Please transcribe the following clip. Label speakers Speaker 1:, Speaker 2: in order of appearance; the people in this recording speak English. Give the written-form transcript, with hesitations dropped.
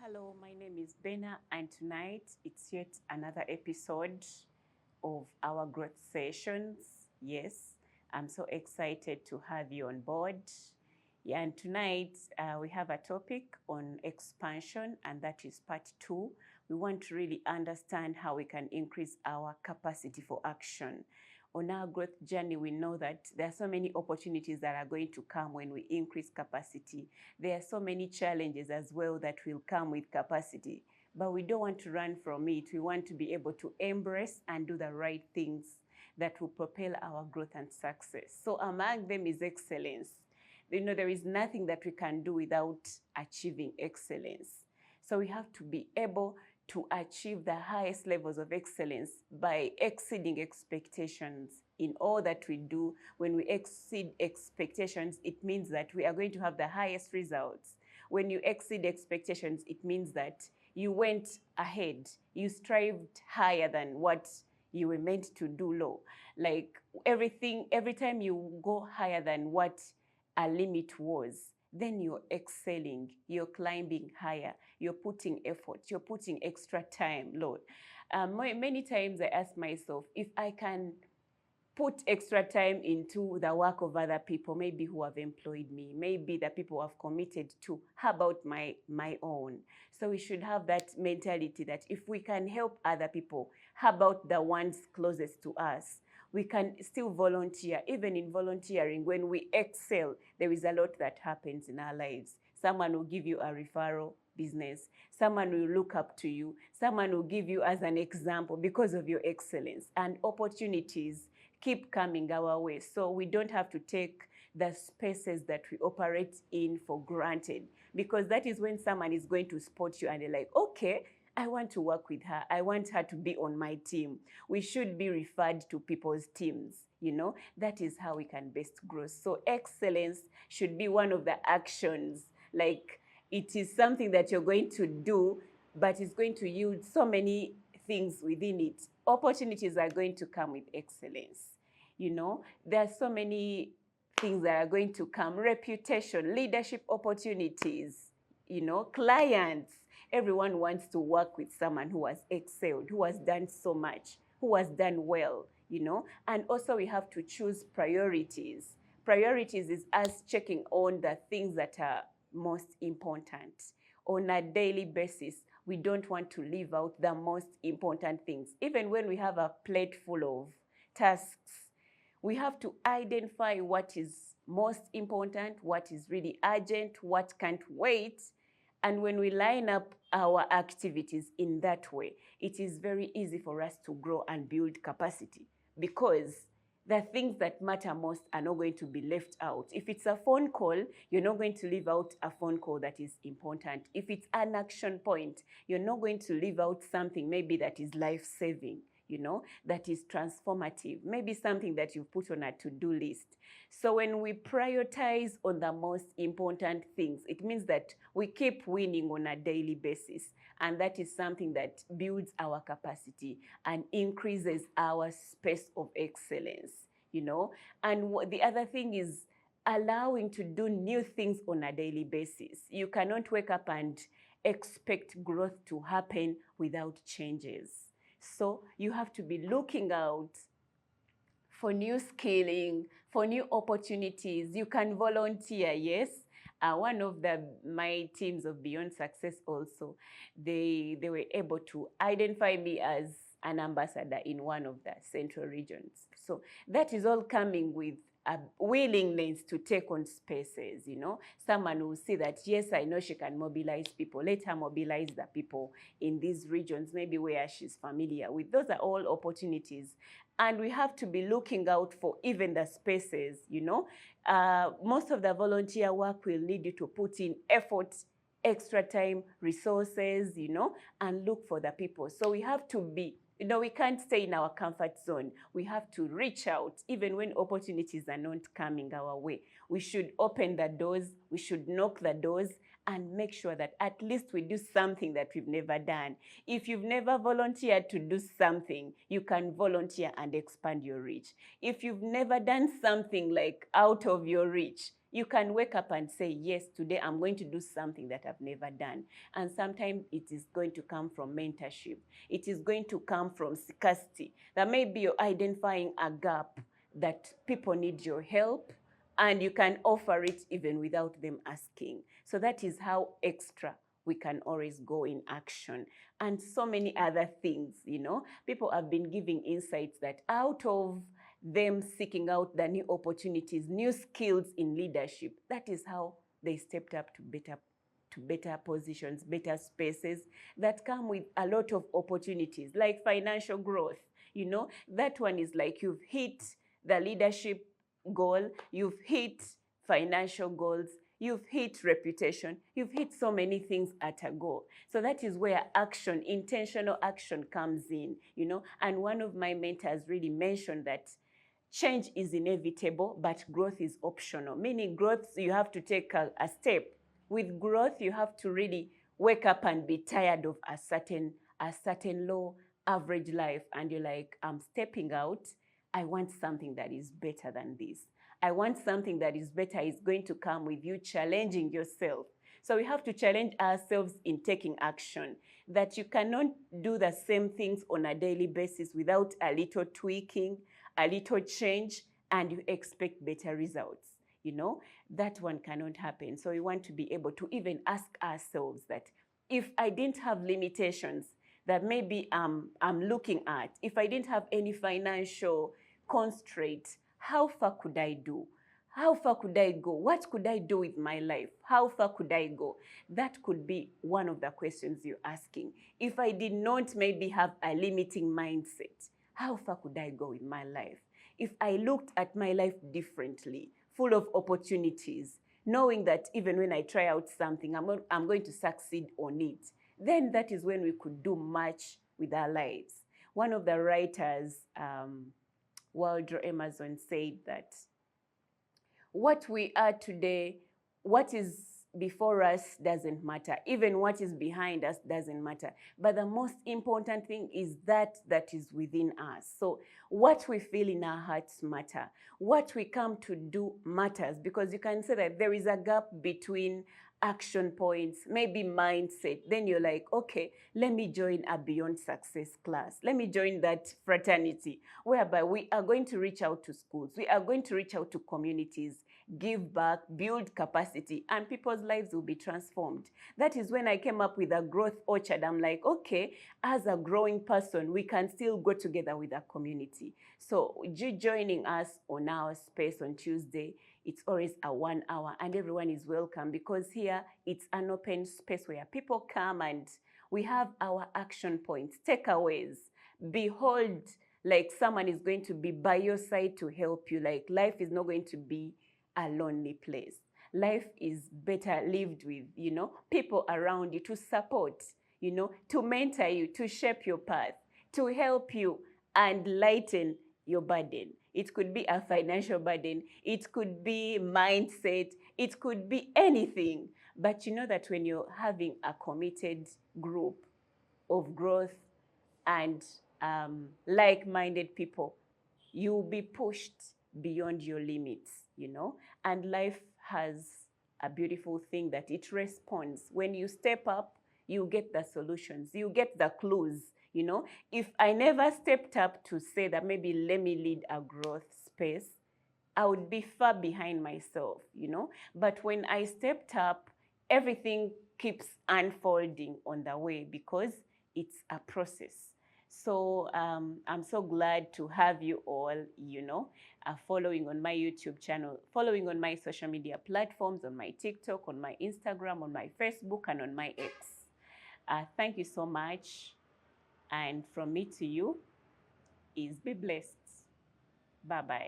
Speaker 1: Hello, my name is Bena, and tonight it's yet another episode of our growth sessions. Yes, I'm so excited to have you on board. Yeah, and tonight we have a topic on expansion, and that is part two. We want to really understand how we can increase our capacity for action. On our growth journey, we know that there are so many opportunities that are going to come when we increase capacity. There are so many challenges as well that will come with capacity, but we don't want to run from it. We want to be able to embrace and do the right things that will propel our growth and success. So among them is excellence. There is nothing that we can do without achieving excellence. So we have to be able to achieve the highest levels of excellence by exceeding expectations in all that we do. When we exceed expectations, it means that we are going to have the highest results. When you exceed expectations, it means that you went ahead, you strived higher than what you were meant to do low. Like every time you go higher than what a limit was, then you're excelling, you're climbing higher, you're putting effort, you're putting extra time, Lord. Many times I ask myself, if I can put extra time into the work of other people, maybe who have employed me, maybe the people who have committed to, how about my own? So we should have that mentality that if we can help other people, how about the ones closest to us? We can still volunteer. Even in volunteering, when we excel, there is a lot that happens in our lives. Someone will give you a referral business. Someone will look up to you. Someone will give you as an example because of your excellence. And opportunities keep coming our way. So we don't have to take the spaces that we operate in for granted, because that is when someone is going to spot you and they're like, okay, I want to work with her. I want her to be on my team. We should be referred to people's teams. That is how we can best grow. So excellence should be one of the actions. Like, it is something that you're going to do, but it's going to yield so many things within it. Opportunities are going to come with excellence. There are so many things that are going to come. Reputation, leadership opportunities, clients. Everyone wants to work with someone who has excelled, who has done so much, who has done well, And also we have to choose priorities. Priorities is us checking on the things that are most important. On a daily basis, we don't want to leave out the most important things. Even when we have a plate full of tasks, we have to identify what is most important, what is really urgent, what can't wait. And when we line up our activities in that way, it is very easy for us to grow and build capacity, because the things that matter most are not going to be left out. If it's a phone call, you're not going to leave out a phone call that is important. If it's an action point, you're not going to leave out something maybe that is life-saving, that is transformative, maybe something that you put on a to-do list. So when we prioritize on the most important things, it means that we keep winning on a daily basis. And that is something that builds our capacity and increases our space of excellence, And the other thing is allowing to do new things on a daily basis. You cannot wake up and expect growth to happen without changes. So you have to be looking out for new skilling, for new opportunities. You can volunteer, yes. One of my teams of Beyond Success also, they were able to identify me as an ambassador in one of the central regions. So that is all coming with a willingness to take on spaces, Someone will see that, yes, I know she can mobilize people. Let her mobilize the people in these regions, maybe where she's familiar with. Those are all opportunities. And we have to be looking out for even the spaces, Most of the volunteer work will need you to put in effort, extra time, resources, and look for the people. So we have to be, we can't stay in our comfort zone. We have to reach out even when opportunities are not coming our way. We should open the doors, we should knock the doors, and make sure that at least we do something that we've never done. If you've never volunteered to do something, you can volunteer and expand your reach. If you've never done something like out of your reach, you can wake up and say, yes, today I'm going to do something that I've never done. And sometimes it is going to come from mentorship. It is going to come from scarcity. That maybe you're identifying a gap that people need your help, and you can offer it even without them asking. So that is how extra we can always go in action. And so many other things, people have been giving insights that out of them seeking out the new opportunities, new skills in leadership, that is how they stepped up to better positions, better spaces that come with a lot of opportunities, like financial growth. That one is like you've hit the leadership goal, you've hit financial goals, you've hit reputation, you've hit so many things at a go. So that is where action, intentional action comes in, And one of my mentors really mentioned that change is inevitable, but growth is optional. Meaning growth, you have to take a step. With growth, you have to really wake up and be tired of a certain low average life. And you're like, I'm stepping out. I want something that is better than this. I want something that is better is going to come with you challenging yourself. So we have to challenge ourselves in taking action, that you cannot do the same things on a daily basis without a little tweaking, a little change, and you expect better results. That one cannot happen. So we want to be able to even ask ourselves that if I didn't have limitations that maybe I'm looking at, if I didn't have any financial constraint, how far could I do? How far could I go? What could I do with my life? How far could I go? That could be one of the questions you're asking. If I did not maybe have a limiting mindset, how far could I go with my life? If I looked at my life differently, full of opportunities, knowing that even when I try out something, I'm going to succeed on it, then that is when we could do much with our lives. One of the writers, Walter Emerson, said that what we are today, what is before us doesn't matter. Even what is behind us doesn't matter. But the most important thing is that is within us. So what we feel in our hearts matter. What we come to do matters, because you can say that there is a gap between action points, maybe mindset. Then you're like, okay, let me join a Beyond Success class. Let me join that fraternity whereby we are going to reach out to schools. We are going to reach out to communities, give back, build capacity, and people's lives will be transformed. That is when I came up with a growth orchard. I'm like, okay, as a growing person, we can still go together with a community. So you joining us on our space on Tuesday, it's always a 1 hour and everyone is welcome, because here it's an open space where people come and we have our action points, takeaways. Behold, like someone is going to be by your side to help you. Like life is not going to be a lonely place. Life is better lived with, people around you to support, to mentor you, to shape your path, to help you and lighten your burden. It could be a financial burden. It could be mindset. It could be anything. But you know that when you're having a committed group of growth and like-minded people, you'll be pushed beyond your limits, And life has a beautiful thing that it responds. When you step up, you get the solutions. You get the clues. If I never stepped up to say that maybe let me lead a growth space, I would be far behind myself, But when I stepped up, everything keeps unfolding on the way because it's a process. So I'm so glad to have you all, following on my YouTube channel, following on my social media platforms, on my TikTok, on my Instagram, on my Facebook, and on my X. Thank you so much. And from me to you is be blessed. Bye-bye.